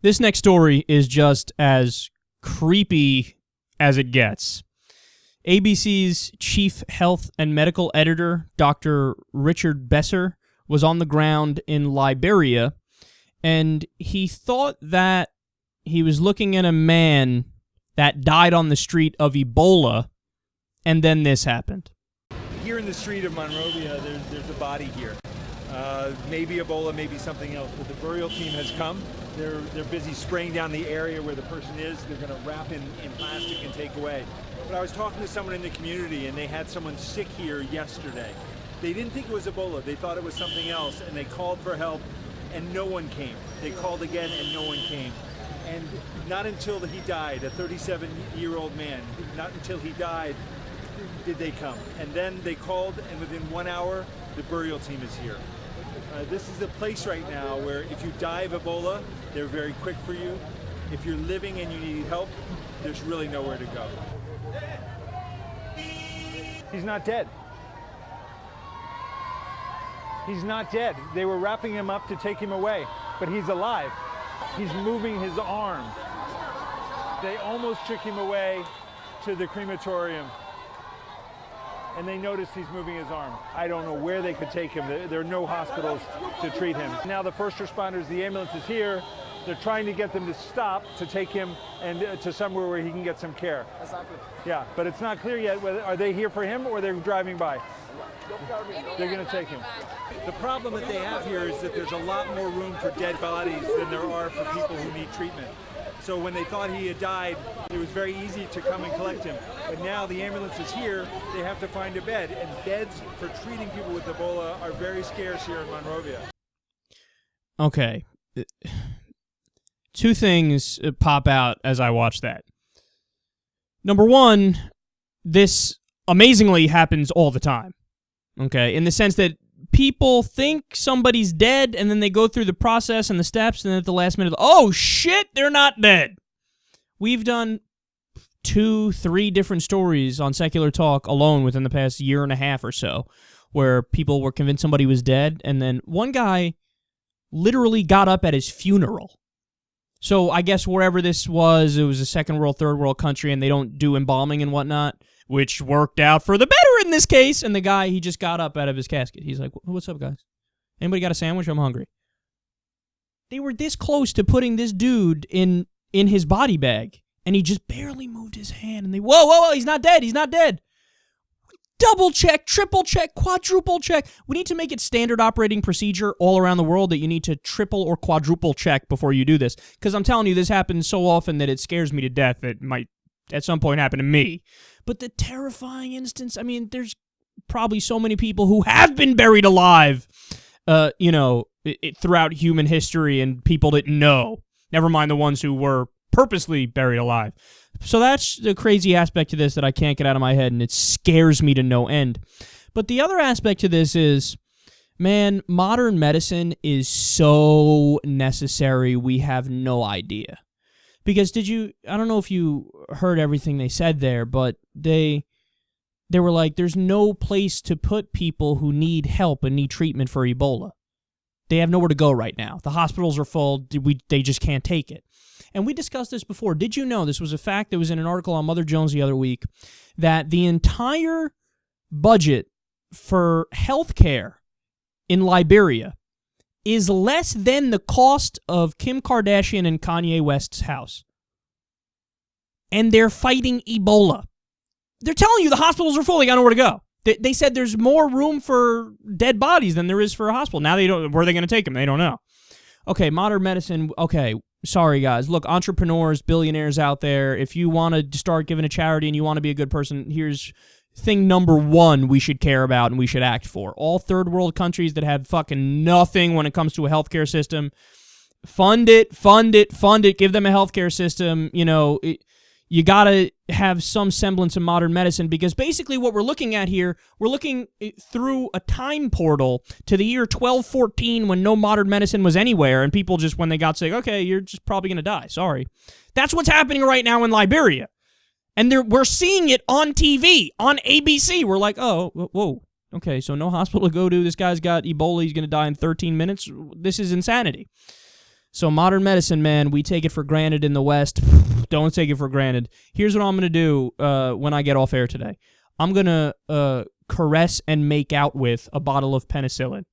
This next story is just as creepy as it gets. ABC's chief health and medical editor, Dr. Richard Besser, was on the ground in Liberia, and he thought that he was looking at a man that died on the street of Ebola, and then this happened. Here in the street of Monrovia, there's a body here. Maybe Ebola, maybe something else, but the burial team has come. They're busy spraying down the area where the person is. They're going to wrap in plastic and take away. But I was talking to someone in the community, and they had someone sick here yesterday. They didn't think it was Ebola. They thought it was something else, and they called for help, and no one came. They called again, and no one came. And not until he died, a 37-year-old man, not until he died did they come. And then they called, and within 1 hour, the burial team is here. This is a place right now where if you die of Ebola, they're very quick for you. If you're living and you need help, there's really nowhere to go. He's not dead. He's not dead. They were wrapping him up to take him away, but he's alive. He's moving his arm. They almost took him away to the crematorium, and they noticed he's moving his arm. I don't know where they could take him. There are no hospitals to treat him. Now the first responders, the ambulance is here. They're trying to get them to stop to take him and to somewhere where he can get some care. Yeah, but it's not clear yet whether are they here for him or they're driving by. They're going to take him. The problem that they have here is that there's a lot more room for dead bodies than there are for people who need treatment. So when they thought he had died, it was very easy to come and collect him. But now the ambulance is here, they have to find a bed. And beds for treating people with Ebola are very scarce here in Monrovia. Okay. Two things pop out as I watch that. Number one, this amazingly happens all the time. Okay, in the sense that people think somebody's dead, and then they go through the process and the steps, and then at the last minute, oh shit, they're not dead. We've done 2-3 different stories on SecularTalk alone within the past year and a half or so, where people were convinced somebody was dead, and then one guy literally got up at his funeral. So I guess wherever this was, it was a second world, third world country, and they don't do embalming and whatnot, which worked out for the better in this case. And the guy, he just got up out of his casket. He's like, what's up, guys? Anybody got a sandwich? I'm hungry. They were this close to putting this dude in his body bag, and he just barely moved his hand. And they, whoa, he's not dead. He's not dead. Double check, triple check, quadruple check. We need to make it standard operating procedure all around the world that you need to triple or quadruple check before you do this. Because I'm telling you, this happens so often that it scares me to death. It might at some point happen to me. But the terrifying instance, I mean, there's probably so many people who have been buried alive, throughout human history, and people didn't know. Never mind the ones who were purposely buried alive. So that's the crazy aspect to this that I can't get out of my head, and it scares me to no end. But the other aspect to this is, man, modern medicine is so necessary, we have no idea. Because I don't know if you heard everything they said there, but they were like, there's no place to put people who need help and need treatment for Ebola. They have nowhere to go right now. The hospitals are full. They just can't take it. And we discussed this before. Did you know, this was a fact that was in an article on Mother Jones the other week, that the entire budget for healthcare in Liberia is less than the cost of Kim Kardashian and Kanye West's house. And they're fighting Ebola. They're telling you the hospitals are full. They got nowhere to go. They said there's more room for dead bodies than there is for a hospital. Now they don't. Where are they going to take them? They don't know. Okay, modern medicine. Okay, sorry guys. Look, entrepreneurs, billionaires out there, if you want to start giving a charity and you want to be a good person, here's thing number one we should care about and we should act for. All third world countries that have fucking nothing when it comes to a healthcare system, fund it. Give them a healthcare system. You got to have some semblance of modern medicine, because basically what we're looking at here, we're looking through a time portal to the year 1214 when no modern medicine was anywhere, and people just, when they got sick, okay, you're just probably going to die. Sorry. That's what's happening right now in Liberia. And we're seeing it on TV, on ABC. We're like, oh, whoa, okay, so no hospital to go to. This guy's got Ebola. He's going to die in 13 minutes. This is insanity. So modern medicine, man, we take it for granted in the West. Don't take it for granted. Here's what I'm going to do when I get off air today. I'm going to caress and make out with a bottle of penicillin.